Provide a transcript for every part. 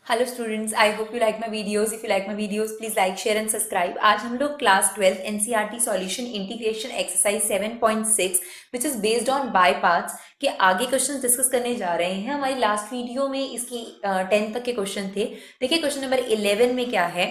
Hello students, I hope you like my videos. If you like my videos please like share and subscribe. आज हम लोग class 12 NCERT solution integration exercise 7.6 which is based on by parts के आगे question discuss करने जा रहे हैं. हमारी लास्ट वीडियो में इसकी 10 तक के क्वेश्चन थे. देखिए क्वेश्चन नंबर 11 में क्या है,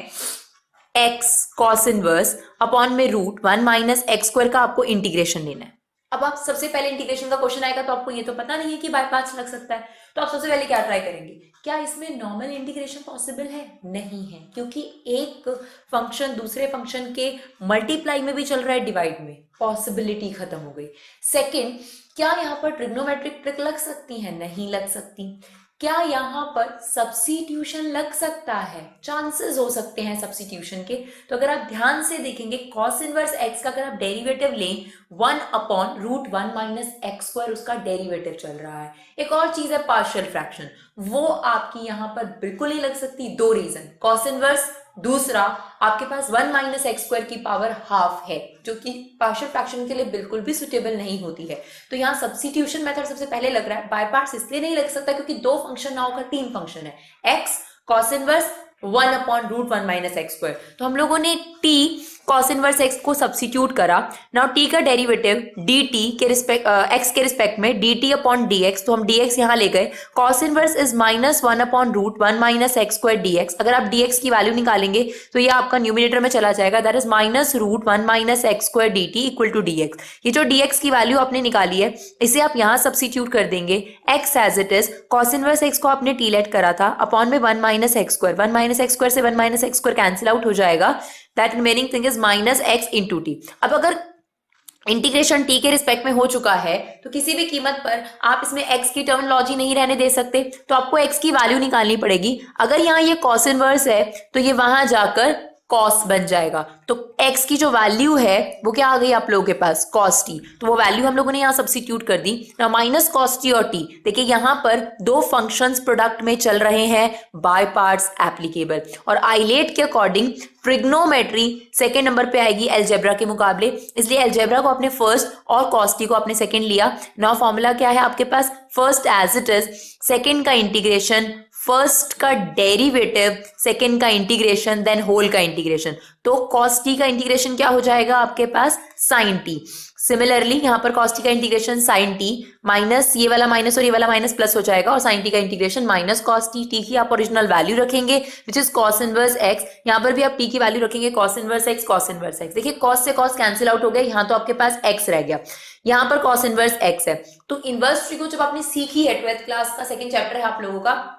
एक्स कॉस इनवर्स अपॉन में रूट 1 माइनस एक्स स्क्वायर का आपको इंटीग्रेशन लेना है. अब आप सबसे पहले इंटीग्रेशन का क्वेश्चन आएगा तो आपको ये तो पता नहीं है कि बाय पार्ट्स लग सकता है, तो आप सबसे पहले क्या ट्राई करेंगे, क्या इसमें नॉर्मल इंटीग्रेशन पॉसिबल है? नहीं है, क्योंकि एक फंक्शन दूसरे फंक्शन के मल्टीप्लाई में भी चल रहा है, डिवाइड में पॉसिबिलिटी खत्म हो गई. सेकंड, क्या यहाँ पर ट्रिग्नोमेट्रिक ट्रिक लग सकती है? नहीं लग सकती. क्या यहाँ पर सब्स्टिट्यूशन लग सकता है? चांसेस हो सकते हैं सब्स्टिट्यूशन के. तो अगर आप ध्यान से देखेंगे कॉस इनवर्स एक्स का अगर आप डेरिवेटिव लें 1 upon root 1 minus x square उसका डेरिवेटिव चल रहा है. एक और चीज है पार्शियल फ्रैक्शन, वो आपकी यहां पर बिल्कुल नहीं लग सकती. दो रीजन, कॉस इनवर्स, दूसरा आपके पास 1 माइनस एक्स स्क्वायर की पावर हाफ है जो कि पार्शियल फ्रैक्शन के लिए बिल्कुल भी सुटेबल नहीं होती है. तो यहाँ सब्स्टिट्यूशन मेथड सबसे पहले लग रहा है. बाय पार्ट्स इसलिए नहीं लग सकता क्योंकि दो फंक्शन ना होकर तीन फंक्शन है, x cos inverse 1 upon root 1 minus x square. तो हम लोगों ने टी कॉस इनवर्स एक्स को सब्स्टिट्यूट करा. नाउ टी का डेरिवेटिव डी टी के रिस्पेक्ट एक्स के रिस्पेक्ट में d t upon d x, तो हम डी एक्स यहाँ ले गए. Cos inverse is minus 1 upon root 1 minus x square d x. अगर आप डी एक्स की वैल्यू निकालेंगे तो ये आपका न्यूमिनेटर में चला जाएगा, that is minus root 1 minus x square d t equal to d x. ये जो डी एक्स की वैल्यू आपने निकाली है इसे आप यहाँ सब्स्टिट्यूट कर देंगे. X as it is, cos inverse x को आपने टी लेट करा था, अपॉन में 1 minus x square, 1 minus x square से 1 minus x square cancel out हो जाएगा. That remaining thing is minus x into t. अब अगर इंटीग्रेशन टी के रिस्पेक्ट में हो चुका है तो किसी भी कीमत पर आप इसमें एक्स की टर्मिनोलॉजी नहीं रहने दे सकते, तो आपको एक्स की वैल्यू निकालनी पड़ेगी. अगर यहाँ ये कॉस इनवर्स है तो ये वहां जाकर कॉस बन जाएगा. तो x की जो वैल्यू है वो क्या आ गई आप लोगों के पास, कॉस टी. तो वो वैल्यू हम लोगों ने यहाँ सब्स्टिट्यूट कर दी. माइनस कॉस टी और टी, देखिए यहाँ पर दो फंक्शंस प्रोडक्ट में चल रहे हैं, बाय पार्ट्स एप्लीकेबल. और आइलेट के अकॉर्डिंग ट्रिग्नोमेट्री सेकेंड नंबर पे आएगी एल्जेब्रा के मुकाबले, इसलिए एल्जेब्रा को आपने फर्स्ट और कॉस टी को आपने सेकेंड लिया. नाउ फॉर्मूला क्या है आपके पास, first as it is, second का इंटीग्रेशन, फर्स्ट का डेरिवेटिव, सेकेंड का इंटीग्रेशन, देन होल का इंटीग्रेशन. तो cos t का इंटीग्रेशन क्या हो जाएगा आपके पास, sin t. सिमिलरली यहाँ पर cos t का इंटीग्रेशन sin t माइनस ये वाला माइनस और ये वाला माइनस प्लस हो जाएगा, और sin t का integration minus cos t. t की आप ओरिजिनल वैल्यू रखेंगे which is cos inverse x. यहाँ पर भी आप t की वैल्यू रखेंगे cos inverse x, cos inverse x. देखिए cos से cos कैंसिल आउट हो गया, यहाँ तो आपके पास x रह गया, यहाँ पर cos इनवर्स x है. तो इनवर्स ट्री को जब आपने सीखी है 12th क्लास का सेकंड चैप्टर है आप लोगों का,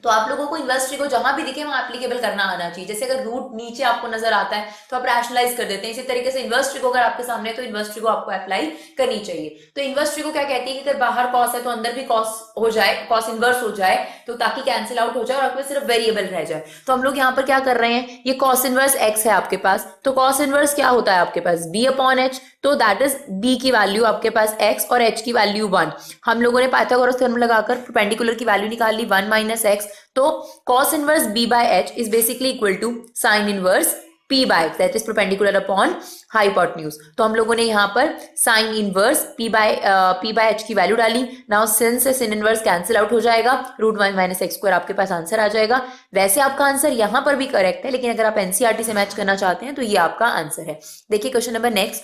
तो आप लोगों को इनवर्स ट्री को जहां भी दिखे वहां एप्लीकेबल करना आना चाहिए. जैसे अगर रूट नीचे आपको नजर आता है तो आप रैशनलाइज कर देते हैं, इसी तरीके से इनवर्स ट्री को अगर आपके सामने है तो इनवर्स ट्री को आपको अप्लाई करनी चाहिए. तो इनवर्स ट्री को क्या कहती है कि अगर बाहर कॉस है तो अंदर भी कॉस हो जाए, कॉस इनवर्स हो जाए, तो ताकि कैंसिल आउट हो जाए और आपके पास सिर्फ वेरिएबल रह जाए. तो हम लोग यहाँ पर क्या कर रहे हैं, ये कॉस इनवर्स एक्स है आपके पास, तो कॉस इनवर्स क्या होता है आपके पास, बी अपॉन एच. तो दैट इज बी की वैल्यू आपके पास x और h की वैल्यू 1. हम लोगों ने पाइथागोरस थ्योरम लगाकर परपेंडिकुलर की वैल्यू निकाल ली 1 माइनस एक्स. तो cos inverse b by h is basically equal to sin inverse p by x, that is perpendicular upon hypotenuse. तो हम लोगों ने यहाँ पर sin inverse p by h की वैल्यू डाली. Now since sin inverse cancel out हो जाएगा, रूट 1 माइनस एक्स स्क्वायर आपके पास आंसर आ जाएगा. वैसे आपका आंसर यहाँ पर भी करेक्ट है, लेकिन अगर आप एनसीईआरटी से मैच करना चाहते हैं तो ये आपका आंसर है. देखिए question number next,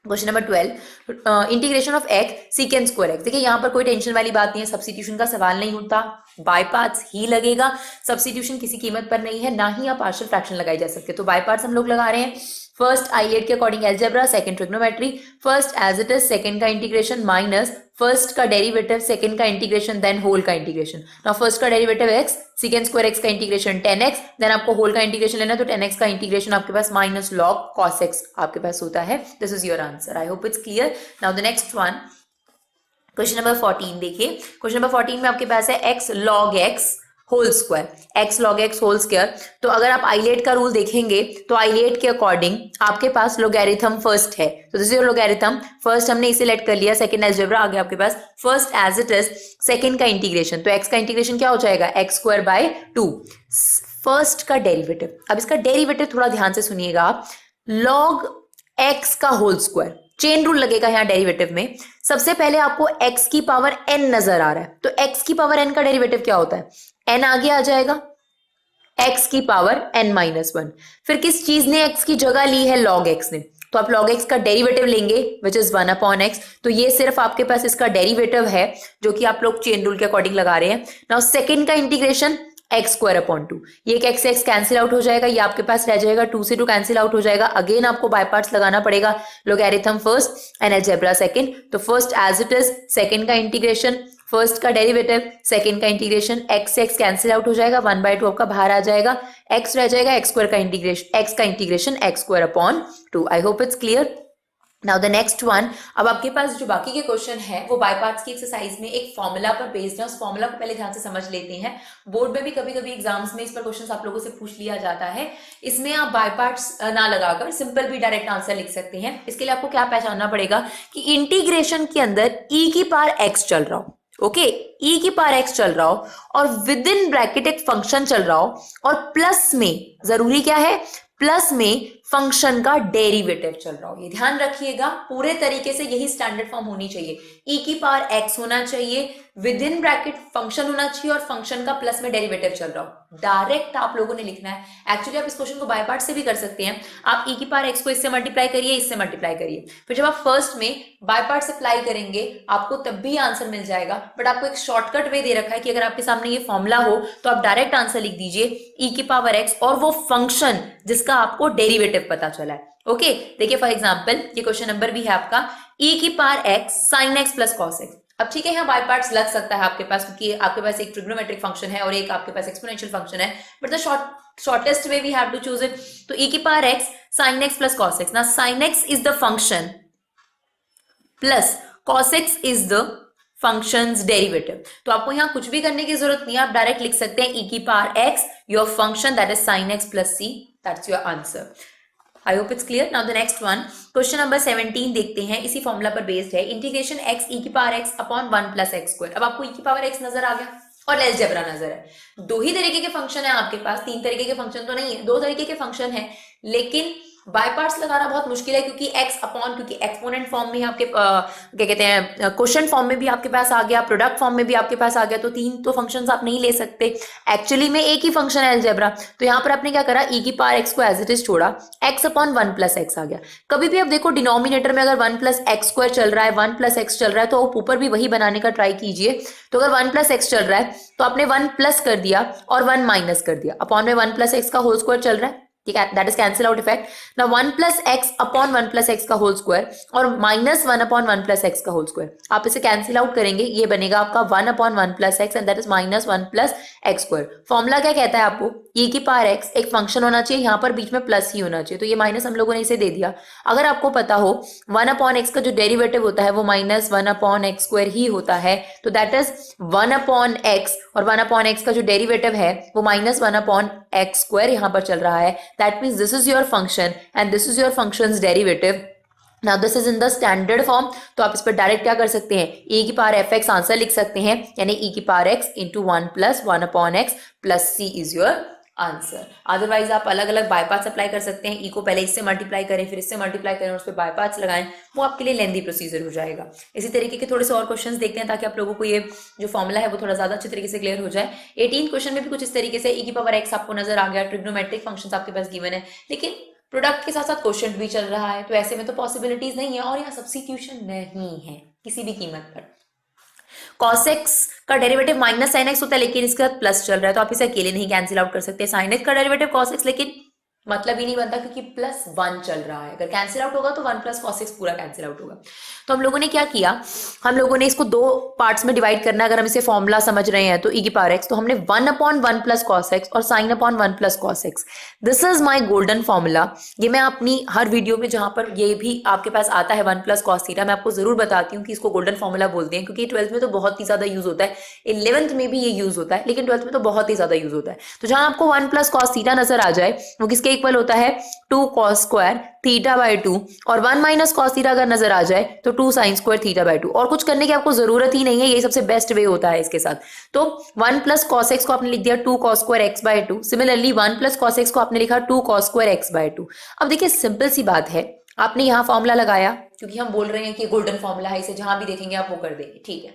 question number 12, integration of x secant square x. देखिए यहाँ पर कोई टेंशन वाली बात नहीं है, सब्स्टिट्यूशन का सवाल नहीं उठता, बाय पार्ट्स ही लगेगा. सब्स्टिट्यूशन किसी कीमत पर नहीं है, ना ही आप पार्शियल फ्रैक्शन लगाई जा सकते. तो बाय पार्ट्स हम लोग लगा रहे हैं. फर्स्ट आइलेट के according algebra, second trigonometry. First as it is, second का इंटीग्रेशन माइनस फर्स्ट का डेरिवेटिव, सेकंड का इंटीग्रेशन, देन होल का इंटीग्रेशन. नाउ फर्स्ट का derivative x, second square x का इंटीग्रेशन 10x, देन आपको होल का integration लेना है, तो 10x का इंटीग्रेशन आपके पास माइनस लॉग cos x आपके पास होता है. This is your answer. I hope it's clear. Now the next one, question number 14. देखिए क्वेश्चन नंबर 14 में आपके पास है x log x whole square, x log x whole square. तो अगर आप आइलेट का रूल देखेंगे तो आइलेट के अकॉर्डिंग आपके पास लोगैरिथम फर्स्ट है, तो this is your logarithm. First हमने इसे लेट कर लिया, सेकंड अलजेब्रा आ गया आपके पास. First as it is, second का इंटीग्रेशन, तो x का इंटीग्रेशन क्या हो जाएगा, x स्क्वायर बाय 2. फर्स्ट का डेरिवेटिव, अब इसका डेरिवेटिव थोड़ा ध्यान से सुनिएगा आप, log x का होल स्क्वायर. चेन रूल लगेगा यहाँ डेरिवेटिव में. सबसे पहले आपको x की पावर n नजर आ रहा है, तो x की पावर n का डेरिवेटिव क्या होता है, n आगे आ जाएगा, x की पावर n-1। फिर किस चीज ने x की जगह ली है, log x ने, तो आप log x का डेरिवेटिव लेंगे विच इज 1/x। तो ये सिर्फ आपके पास इसका डेरिवेटिव है जो कि आप लोग चेन रूल के अकॉर्डिंग लगा रहे हैं। नाउ सेकंड का इंटीग्रेशन x²/2, ये एक x से x कैंसिल आउट हो जाएगा, ये आपके पास रह जाएगा 2 से 2 कैंसिल आउट हो जाएगा। अगेन आपको बाय पार्ट्स लगाना पड़ेगा, logarithm first and algebra second. तो first as it is, second का इंटीग्रेशन, फर्स्ट का डेरिवेटिव, सेकंड का इंटीग्रेशन, x से x कैंसिल आउट हो जाएगा, 1/2 आपका बाहर आ जाएगा, x रह जाएगा, x² का इंटीग्रेशन, x का integration x²/2। I hope it's clear. Now the next one, अब आपके पास जो बाकी के क्वेश्चन है वो बाय पार्ट्स की एक्सरसाइज में एक फॉर्मूला पर बेस्ड है। उस फॉर्मूला को पहले ध्यान से समझ लेते हैं। बोर्ड में भी कभी कभी एग्जाम्स में इस पर क्वेश्चन आप लोगों से पूछ लिया जाता है। इसमें आप बाय पार्ट्स ना लगाकर सिंपल भी डायरेक्ट आंसर लिख सकते हैं। इसके लिए आपको क्या पहचानना पड़ेगा कि इंटीग्रेशन के अंदर e की पावर x चल रहा हो, ओके, e की पावर x चल रहा हो और विद इन ब्रैकेट एक फंक्शन चल रहा हो, और प्लस में जरूरी क्या है, प्लस में फंक्शन का डेरिवेटिव चल रहा हो। ये ध्यान रखिएगा, पूरे तरीके से यही स्टैंडर्ड फॉर्म होनी चाहिए। e की पावर x होना चाहिए, विद इन ब्रैकेट फंक्शन होना चाहिए और फंक्शन का प्लस में डेरिवेटिव चल रहा हो। डायरेक्ट आप लोगों ने लिखना है। एक्चुअली आप इस क्वेश्चन को बाय पार्ट से भी कर सकते हैं। आप e की पावर x को इससे मल्टीप्लाई करिए, इससे मल्टीप्लाई करिए, फिर जब आप फर्स्ट में बाय पार्ट से अप्लाई करेंगे आपको तब भी आंसर मिल जाएगा। बट आपको एक शॉर्टकट वे दे रखा है कि अगर आपके सामने ये फॉर्मूला हो तो आप डायरेक्ट आंसर लिख दीजिए e की पावर x और वो फंक्शन जिसका आपको डेरिवेटिव पता चला है। ओके, देखिए फॉर एग्जांपल ये क्वेश्चन नंबर भी है आपका, e की power x sin x plus cos x। अब ठीक है, यहाँ बाय पार्ट्स लग सकता है आपके पास क्योंकि आपके पास एक ट्रिग्नोमेट्रिक फंक्शन है और एक आपके पास एक्सपोनेंशियल फंक्शन है, but the shortest way we have to choose it. तो e की power x sin x plus cos x, ना sin x is the function plus cos x is the functions derivative. तो आपको यहाँ कुछ भी करने की जरूरत नहीं है, आप डायरेक्ट लिख सकते हैं e की power x your function that is sin x plus c, that's your answer. I hope it's clear. Now the next one, question number 17 देखते हैं, इसी फॉर्मूला पर बेस्ड है। इंटीग्रेशन x e की power x upon 1 plus x²। अब आपको e की power x नजर आ गया और अलजेब्रा नजर है। दो ही तरीके के फंक्शन है आपके पास, तीन तरीके के फंक्शन तो नहीं है, दो तरीके के फंक्शन है। लेकिन बाय पार्ट्स लगाना बहुत मुश्किल है क्योंकि x अपॉन, क्योंकि एक्सपोनेंट फॉर्म में आपके क्या कहते हैं, क्वोशिएंट फॉर्म में भी आपके पास आ गया, प्रोडक्ट फॉर्म में भी आपके पास आ गया, तो तीन तो फंक्शंस आप नहीं ले सकते। एक्चुअली में एक ही फंक्शन है अलजेब्रा। तो यहाँ पर आपने क्या करा, e की पावर x को एज इट इज छोड़ा, x अपॉन 1 प्लस x आ गया। कभी भी आप देखो डिनोमिनेटर में अगर 1 प्लस x² चल रहा है, 1 प्लस x चल रहा है, तो आप ऊपर भी वही बनाने का ट्राई कीजिए। तो अगर 1 प्लस x चल रहा है तो आपने 1 प्लस कर दिया और 1 माइनस कर दिया, अपॉन में 1 प्लस x का होल स्क्वायर चल रहा है, ठीक है, that is cancel out effect. ना 1 plus x upon 1 plus x का होल स्क्वायर और माइनस 1 अपॉन 1 प्लस एक्स का होल स्क्वायर, आप इसे कैंसिल आउट करेंगे, ये बनेगा आपका 1 upon 1 plus x and that is minus 1 plus x square. Formula क्या कहता है आपको, e की पावर x एक फंक्शन होना चाहिए, यहाँ पर बीच में प्लस ही होना चाहिए, तो ये माइनस हम लोगों ने इसे दे दिया। अगर आपको पता हो 1 अपॉन एक्स का जो डेरिवेटिव होता है वो माइनस 1 अपॉन एक्स स्क्वायर ही होता है, तो दैट इज 1 अपॉन एक्स और 1 अपॉन एक्स का जो डेरिवेटिव है वो माइनस 1 अपॉन एक्स स्क्वायर यहाँ पर चल रहा है। That means this is your function and this is your functions derivative. Now this is in the standard form, तो आप इस पर डायरेक्ट क्या कर सकते हैं, e की पावर fx आंसर लिख सकते हैं, यानी e की power x into 1 plus 1 upon x plus c is your answer. Otherwise आप अलग अलग बाय पार्ट्स अप्लाई कर सकते हैं, e को पहले इससे मल्टीप्लाई करें फिर इससे मल्टीप्लाई करें उस पर बाय पार्ट्स लगाएं, वो आपके लिए लेंदी प्रोसीजर हो जाएगा। इसी तरीके के थोड़े से और क्वेश्चंस देखते हैं ताकि आप लोगों को ये जो फॉर्मूला है वो थोड़ा ज्यादा अच्छे तरीके से क्लियर हो जाए। 18 क्वेश्चन में भी कुछ इस तरीके से e की पावर x आपको नजर आ गया, ट्रिग्नोमेट्रिक फंक्शंस आपके पास गिवन है, लेकिन प्रोडक्ट के साथ साथ क्वोशिएंट भी चल रहा है, तो ऐसे में तो पॉसिबिलिटीज नहीं है और यहाँ सब्स्टिट्यूशन नहीं है किसी भी कीमत पर। cos x का डेरिवेटिव माइनस sin x होता है लेकिन इसके साथ प्लस चल रहा है, तो आप इसे अकेले नहीं कैंसिल आउट कर सकते। sin x का डेरिवेटिव cos x, लेकिन मतलब ही नहीं बनता क्योंकि प्लस 1 चल रहा है, अगर कैंसिल आउट होगा तो 1 प्लस cos x पूरा कैंसिल आउट होगा। तो हम लोगों ने क्या किया, हम लोगों ने इसको दो पार्ट्स में डिवाइड करना है। अगर हम इसे फॉर्मूला समझ रहे हैं तो e की पावर x, तो हमने 1 अपॉन 1 प्लस cos x और sin upon 1 plus cos x, this is my golden formula. ये मैं अपनी हर वीडियो में जहां पर ये भी आपके पास आता है 1 प्लस cos थीटा, मैं आपको जरूर बताती हूँ कि इसको गोल्डन फॉर्मूला बोलते हैं, क्योंकि 12th में तो बहुत ही ज्यादा यूज होता है, 11th में भी ये यूज होता है, लेकिन 12th में तो बहुत ही ज्यादा यूज होता है। तो जहां आपको 1 प्लस cos थीटा नजर आ जाए वो किसके इक्वल होता है, 2 cos स्क्वायर थीटा बाय 2, और 1 माइनस cos थीटा अगर नजर आ जाए तो 2 sin स्क्वायर थीटा बाय 2, और कुछ करने की आपको जरूरत ही नहीं है, ये सबसे बेस्ट वे होता है इसके साथ। तो 1 प्लस cos x को आपने लिख दिया 2 cos square x by 2, similarly 1 plus cos x को आपने लिखा 2 cos स्क्वायर x बाय 2। अब देखिए सिंपल सी बात है, आपने यहाँ फॉर्मूला लगाया क्योंकि हम बोल रहे हैं कि गोल्डन फॉर्मूला है, इसे जहां भी देखेंगे आप वो कर देंगे, ठीक है।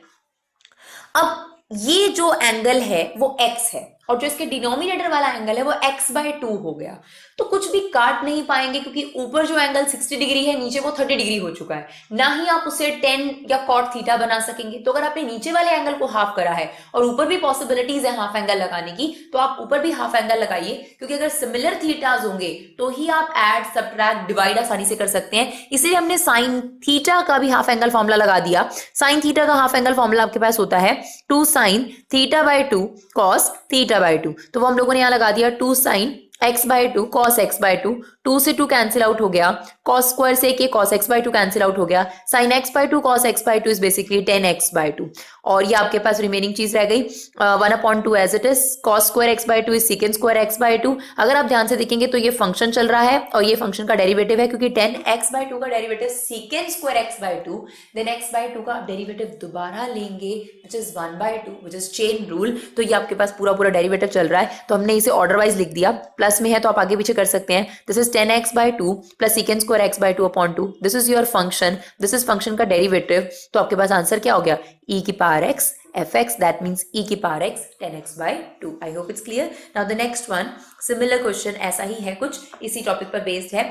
अब ये जो एंगल है वो x है, और जो इसके डिनोमिनेटर वाला एंगल है वो x/2 हो गया। तो कुछ भी काट नहीं पाएंगे क्योंकि ऊपर जो एंगल 60 डिग्री है नीचे वो 30 डिग्री हो चुका है, ना ही आप उसे 10 या cot थीटा बना सकेंगे। तो अगर आपने नीचे वाले एंगल को हाफ करा है और ऊपर भी पॉसिबिलिटीज है हाफ एंगल लगाने की, तो आप ऊपर भी हाफ एंगल लगाइए, क्योंकि अगर सिमिलर थीटाज होंगे तो ही आप ऐड सब्ट्रैक्ट डिवाइड आसानी से कर सकते हैं। इसलिए हमने साइन थीटा का भी हाफ एंगल फॉर्मूला लगा दिया। साइन थीटा का हाफ एंगल फॉर्मूला आपके पास होता है 2 sin θ/2 cos θ/2। तो वो हम लोगों ने यहां लगा दिया 2 sin x/2 cos x/2, 2 से 2 कैंसिल आउट हो गया, cos स्क्वायर से के cos x/2 कैंसिल आउट हो गया, sin x/2 cos x/2 is basically 10x/2। और ये आपके पास रिमेनिंग चीज रह गई 1/2 as it is, cos square x/2 is secant square x/2। अगर आप ध्यान से देखेंगे तो ये फंक्शन चल रहा है और ये फंक्शन का डेरिवेटिव है, क्योंकि 10x/2 का derivative secant square x/2, then x/2 का आप डेरिवेटिव दोबारा लेंगे which is 1/2, which is chain rule. तो ये आपके पास पूरा पूरा डेरिवेटिव चल रहा है, तो हमने इसे ऑर्डर वाइज लिख दिया। प्लस में है तो आप आगे पीछे कर सकते हैं। This is 10x/2 plus secant square x/2/2। This is your function, this is function का डेरिवेटिव। तो आपके पास आंसर क्या हो गया, e की power x fx, that means e की power x 10x/2। I hope it's clear. Now the next one, similar question, ऐसा ही है कुछ, इसी टॉपिक पर बेस्ड है।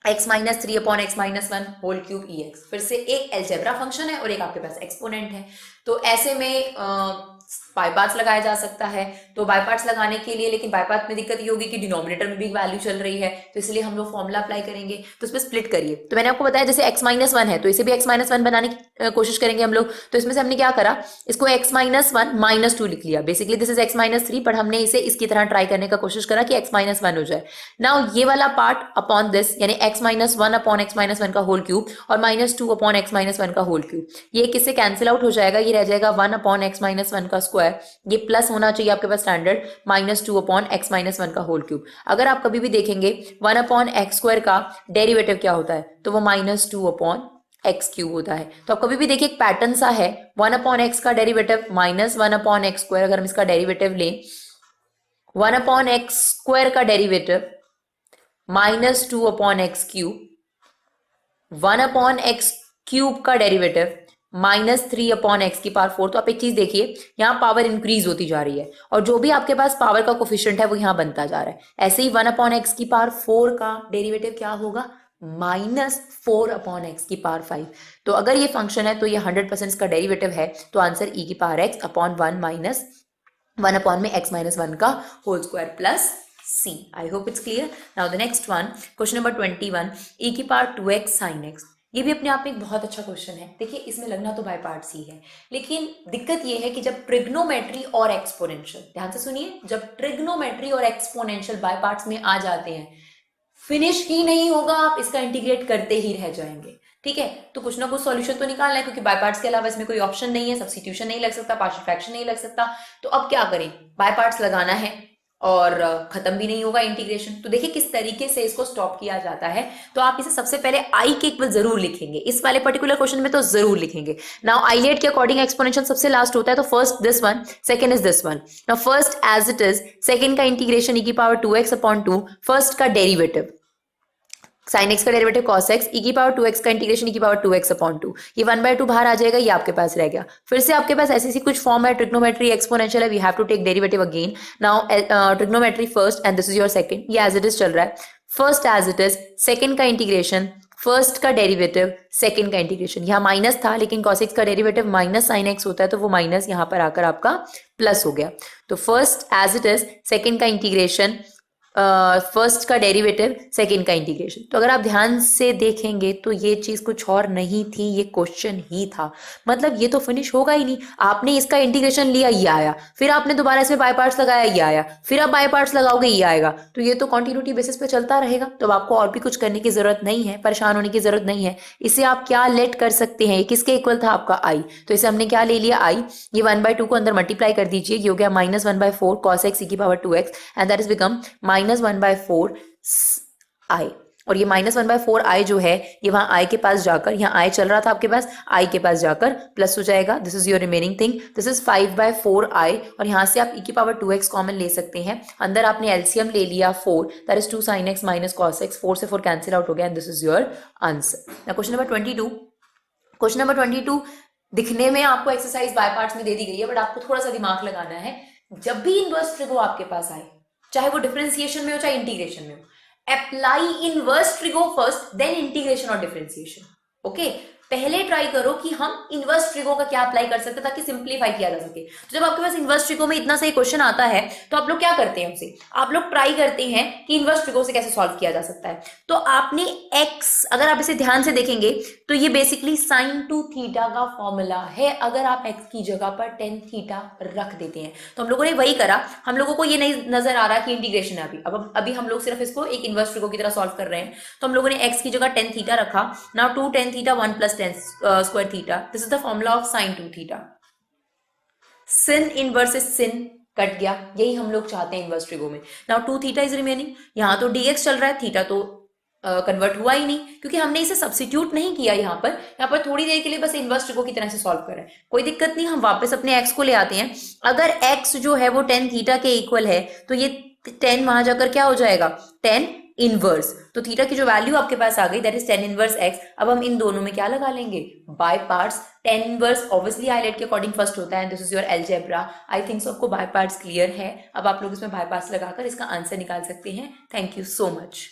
x-3/x-1 होल क्यूब ex, फिर से एक अलजेब्रा फंक्शन है और एक आपके पास एक्सपोनेंट है। तो ऐसे में बाय पार्ट्स लगाया जा सकता है। तो बाय पार्ट्स लगाने के लिए, लेकिन बाय पार्ट में दिक्कत ये होगी कि डिनोमिनेटर में भी वैल्यू चल रही है, तो इसलिए हम लोग फॉर्मूला अप्लाई करेंगे। तो इसमें स्प्लिट करिए। तो मैंने आपको बताया जैसे x-1 है तो इसे भी x-1 बनाने की कोशिश करेंगे हम लोग। तो इसमें से हमने क्या करा, इसको x-1 -2 लिख लिया। बेसिकली दिस इज x-3, पर हमने इसे इसकी तरह ट्राई करने का कोशिश करा कि x-1 हो जाए। नाउ ये वाला पार्ट अपॉन दिस, यानी x-1/x-1 का होल क्यूब और -2/x-1 का होल क्यूब, ये किससे कैंसिल आउट हो जाएगा, ये रह जाएगा 1/x-1 का स्क्वायर। ये प्लस होना चाहिए आपके पास स्टैंडर्ड, -2/x-1 का होल क्यूब। अगर आप कभी भी देखेंगे 1/x² का डेरिवेटिव क्या होता है, तो वो -2/x³ होता है। तो आप कभी भी देखिए एक पैटर्न सा है, 1/x का डेरिवेटिव -1/x²। अगर हम इसका डेरिवेटिव लें, 1/x² का डेरिवेटिव -2/x³, 1/x³ का डेरिवेटिव -3/x⁴। तो आप एक चीज देखिए, यहाँ पावर इंक्रीज होती जा रही है और जो भी आपके पास पावर का कोफिशिएंट है वो यहाँ बनता जा रहा है। ऐसे ही 1/x⁴ का डेरिवेटिव क्या होगा, -4/x⁵। तो अगर ये फंक्शन है तो ये 100% इसका डेरिवेटिव है। तो आंसर e⁻x/1 माइनस 1/x-1 का whole square plus c। I hope it's clear. Now the next one, question number 21, e⁻2x sin x। ये भी अपने आप में एक बहुत अच्छा क्वेश्चन है। देखिए इसमें लगना तो बाय पार्ट्स ही है, लेकिन दिक्कत ये है कि जब ट्रिग्नोमेट्री और एक्सपोनेंशियल, ध्यान से सुनिए, जब ट्रिग्नोमेट्री और एक्सपोनेंशियल बाय पार्ट्स में आ जाते हैं, फिनिश ही नहीं होगा, आप इसका इंटीग्रेट करते ही रह जाएंगे। ठीक है, तो कुछ ना कुछ सॉल्यूशन तो निकालना है, क्योंकि बाय पार्ट्स के अलावा इसमें कोई ऑप्शन नहीं है, सब्स्टिट्यूशन नहीं लग सकता, पार्शियल फ्रैक्शन नहीं लग सकता। तो अब क्या करें, बाय पार्ट्स लगाना है और खत्म भी नहीं होगा इंटीग्रेशन। तो देखिए किस तरीके से इसको स्टॉप किया जाता है। तो आप इसे सबसे पहले आई के इक्वल जरूर लिखेंगे, इस वाले पर्टिकुलर क्वेश्चन में तो जरूर लिखेंगे। नाउ आइलेट के अकॉर्डिंग एक्सपोनेंशियल सबसे लास्ट होता है, तो first this one, second is this one. Now first as it is, second का इंटीग्रेशन e⁻2x/2, फर्स्ट का डेरिवेटिव sin x का डेरिवेटिव cos x, e⁻2x का इंटीग्रेशन e⁻2x/2। ये 1/2 बाहर आ जाएगा, ये आपके पास रह गया। फिर से आपके पास ऐसी कुछ फॉर्म है, ट्रिग्नोमेट्री एक्सपोनेंशियल है, we have to take derivative again. Now trigonometry first and this is your second, ये एज इट इज चल रहा है। First as it is, second का इंटीग्रेशन, फर्स्ट का डेरिवेटिव, सेकंड का इंटीग्रेशन। यहाँ माइनस था लेकिन cos x का डेरिवेटिव माइनस sin x होता है, तो वो माइनस यहाँ पर आकर आपका प्लस हो गया। तो first as it is, second का इंटीग्रेशन, फर्स्ट का डेरिवेटिव, सेकंड का इंटीग्रेशन। तो अगर आप ध्यान से देखेंगे तो ये चीज कुछ और नहीं थी, ये क्वेश्चन ही था। मतलब ये तो फिनिश होगा ही नहीं। आपने इसका इंटीग्रेशन लिया, ये आया, फिर आपने दोबारा इसमें बाय पार्ट्स लगाया, ये आया, फिर आप बाय पार्ट्स लगाओगे, ये आएगा। तो ये तो कंटिन्यूटी बेसिस पे चलता रहेगा। तो आपको और भी कुछ करने की जरूरत नहीं है, परेशान होने की जरूरत नहीं है। इसे आप क्या लेट कर सकते हैं, किसके इक्वल था आपका आई, तो इसे हमने क्या ले लिया आई। ये 1/2 को अंदर मल्टीप्लाई कर दीजिए, ये हो गया -1/4 cos x e⁻2x and that is become -1/4 i। और ये -1/4 i जो है, ये वहां i के पास जाकर, यहाँ i चल रहा था आपके पास, i के पास जाकर प्लस हो जाएगा। This is your remaining thing, this is 5/4 i। और यहाँ से आप e⁻2x कॉमन ले सकते हैं। अंदर आपने एलसीएम ले लिया 4, that is 2 sin x minus cos x, 4 से 4 कैंसिल आउट हो गया and this is your answer. Now question number 22, question number 22 दिखने में आपको एक्सरसाइज बाय पार्ट्स में दे दी गई है, बट आपको थोड़ा सा दिमाग लगाना है। जब भी इनवर्स ट्रिगो आपके पास आए, चाहे वो डिफरेंशिएशन में हो चाहे इंटीग्रेशन में हो, apply inverse trigo first then integration और डिफरेंशिएशन। ओके, पहले ट्राई करो कि हम इनवर्स ट्रिगो का क्या अप्लाई कर सकते हैं ताकि सिंप्लीफाई किया जा सके। तो जब आपके पास इनवर्स ट्रिगो में इतना सही क्वेश्चन आता है तो आप लोग क्या करते हैं, उसे आप लोग ट्राई करते हैं कि इनवर्स ट्रिगो से कैसे सॉल्व किया जा सकता है। तो आपने x, अगर आप इसे ध्यान से देखेंगे तो ये बेसिकली साइन टू थीटा का फॉर्मूला है। अगर आप x की जगह पर टेन थीटा रख देते हैं तो हम लोगों ने वही करा। हम लोगों को ये नहीं नजर आ रहा कि इंटीग्रेशन है अभी, अब अभी हम लोग सिर्फ इसको एक इनवर्स ट्रिगो की तरह सॉल्व कर रहे हैं। तो हम लोगों ने x की जगह टेन थीटा रखा। Now 2 tan theta 1 plus 10 square theta, this is the formula of sin 2 theta. sin inverse is sin, cut गया, यही हम लोग चाहते हैं इनवर्स ट्रिगो में। नाउ 2 थीटा इज रिमेनिंग, यहाँ तो dx चल रहा है, थीटा तो कन्वर्ट हुआ ही नहीं क्योंकि हमने इसे सब्सिट्यूट नहीं किया। यहाँ पर थोड़ी देर के लिए बस इनवर्स ट्रिगो की तरह से सॉल्व कर रहे हैं, कोई दिक्कत नहीं। हम वापस अपने x को ले आते हैं। अगर x जो है वो tan थीटा के इक्वल है तो ये tan वहां जाकर क्या हो जाएगा, tan इनवर्स। तो थीटा की जो वैल्यू आपके पास आ गई that is tan inverse x। अब हम इन दोनों में क्या लगा लेंगे, by parts. tan inverse obviously highlight के अकॉर्डिंग फर्स्ट होता है, this is your algebra. I think so आपको बाय पार्ट्स क्लियर है। अब आप लोग इसमें बाय पार्ट्स लगाकर इसका आंसर निकाल सकते हैं। Thank you so much.